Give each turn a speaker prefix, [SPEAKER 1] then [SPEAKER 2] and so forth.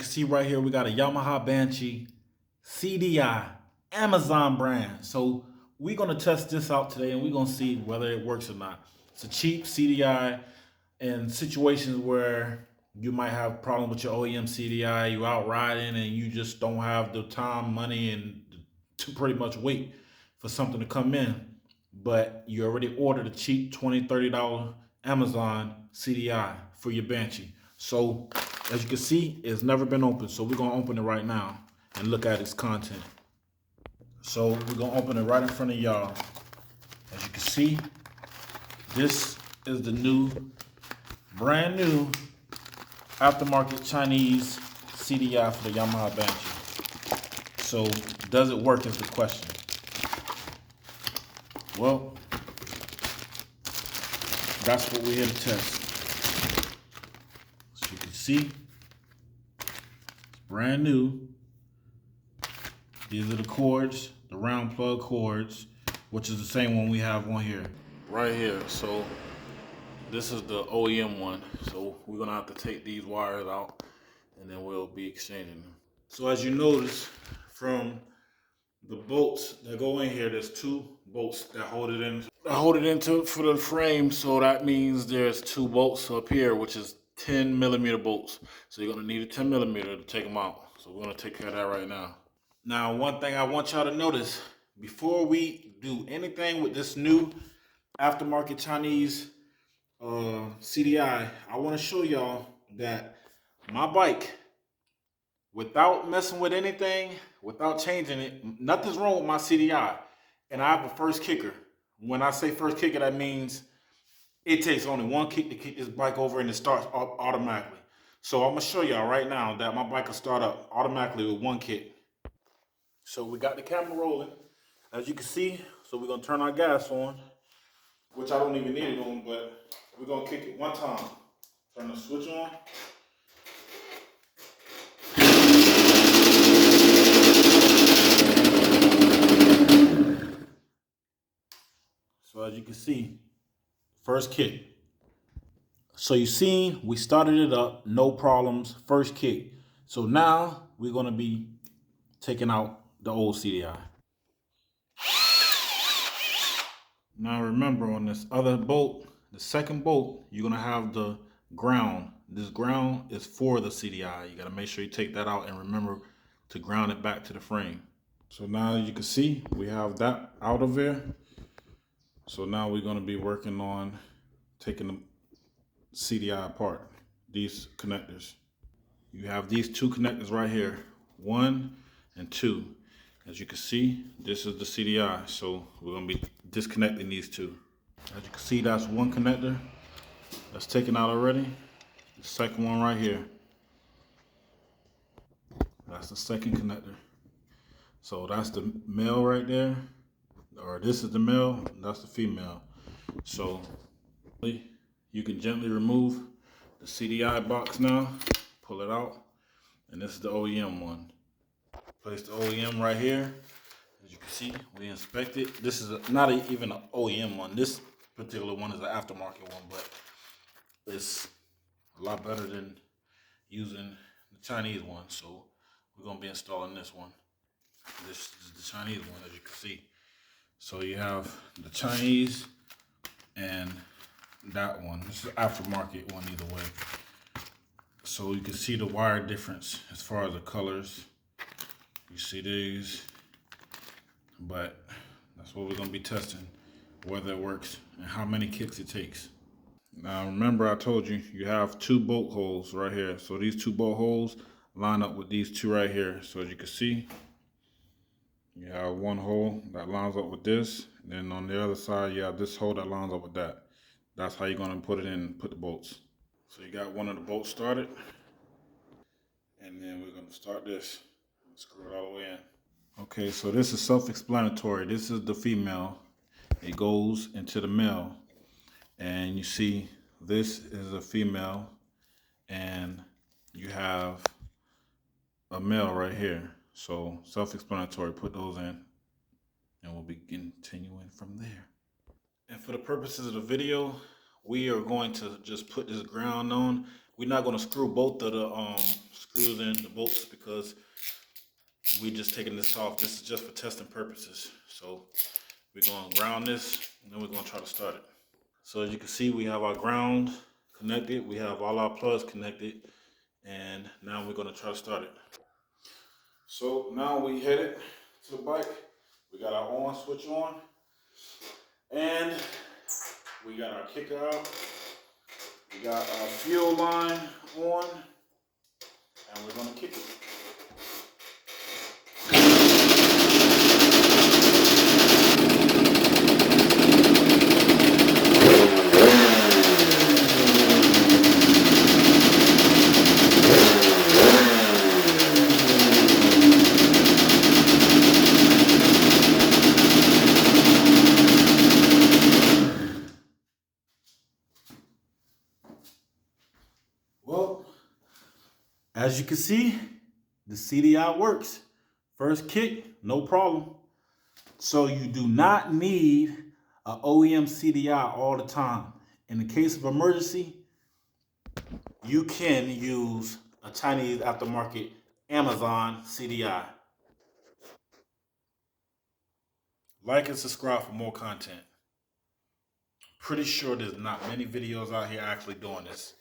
[SPEAKER 1] can see right here, we got a Yamaha Banshee CDI Amazon brand. So we're gonna test this out today and we're gonna see whether it works or not. It's a cheap CDI in situations where you might have a problem with your OEM CDI, you out riding and you just don't have the time, money, and to pretty much wait for something to come in. But you already ordered a cheap $20, $30 Amazon CDI for your Banshee. So as you can see, it's never been opened. So we're gonna open it right now and look at its content. So we're gonna open it right in front of y'all. As you can see, this is the brand new aftermarket Chinese CDI for the Yamaha Banshee. So does it work is the question. Well, that's what we're here to test. As you can see, it's brand new. These are the cords, the round plug cords, which is the same one we have on here. Right here. So this is the OEM one. So we're gonna have to take these wires out and then we'll be exchanging them. So as you notice from the bolts that go in here, there's two bolts that hold it in. For the frame, so that means there's two bolts up here, which is 10mm bolts. So you're gonna need a 10mm to take them out. So we're gonna take care of that right now. Now, one thing I want y'all to notice, before we do anything with this new aftermarket Chinese CDI, I wanna show y'all that my bike, without messing with anything, without changing it, nothing's wrong with my CDI. And I have a first kicker. When I say first kicker, that means it takes only one kick to kick this bike over and it starts automatically. So I'm gonna show y'all right now that my bike will start up automatically with one kick. So we got the camera rolling, as you can see. So we're gonna turn our gas on, which I don't even need it on, but we're gonna kick it one time. Turn the switch on. So as you can see, first kick. So you see, we started it up, no problems, first kick. So now we're gonna be taking out the old CDI. Now remember, on this other bolt, the second bolt, you're gonna have the ground. This ground is for the CDI. You gotta make sure you take that out and remember to ground it back to the frame. So now you can see we have that out of there. So now we're gonna be working on taking the CDI apart, these connectors. You have these two connectors right here, 1 and 2. As you can see, this is the CDI, so we're gonna be disconnecting these two. As you can see, that's one connector that's taken out already. The second one right here, that's the second connector. So that's the male right there, or this is the male, that's the female. So you can gently remove the CDI box now, pull it out, and this is the OEM one. Place the OEM right here. As you can see, we inspect it. This is not even an OEM one. This particular one is an aftermarket one, but it's a lot better than using the Chinese one. So we're gonna be installing this one. This is the Chinese one, as you can see. So you have the Chinese and that one. This is an aftermarket one either way. So you can see the wire difference as far as the colors. You see these, but that's what we're gonna be testing, whether it works and how many kicks it takes. Now remember, I told you, you have two bolt holes right here. So these two bolt holes line up with these two right here. So as you can see, you have one hole that lines up with this, and then on the other side, you have this hole that lines up with that. That's how you're gonna put it in and put the bolts. So you got one of the bolts started, and then we're gonna start this. Screw it all the way in. Okay, so this is self-explanatory. This is the female. It goes into the male. And you see, this is a female, and you have a male right here. So self-explanatory, put those in, and we'll be continuing from there. And for the purposes of the video, we are going to just put this ground on. we're not going to screw both of the screws in the bolts because we're just taking this off. This is just for testing purposes. So we're going to ground this, and then we're going to try to start it. So as you can see, we have our ground connected. We have all our plugs connected. And now we're going to try to start it. So now we headed to the bike. We got our on switch on. And we got our kicker out. We got our fuel line on. And we're going to kick it. Well, as you can see, the CDI works. First kick, no problem. So you do not need an OEM CDI all the time. In the case of emergency, you can use a Chinese aftermarket Amazon CDI. Like and subscribe for more content. Pretty sure there's not many videos out here actually doing this.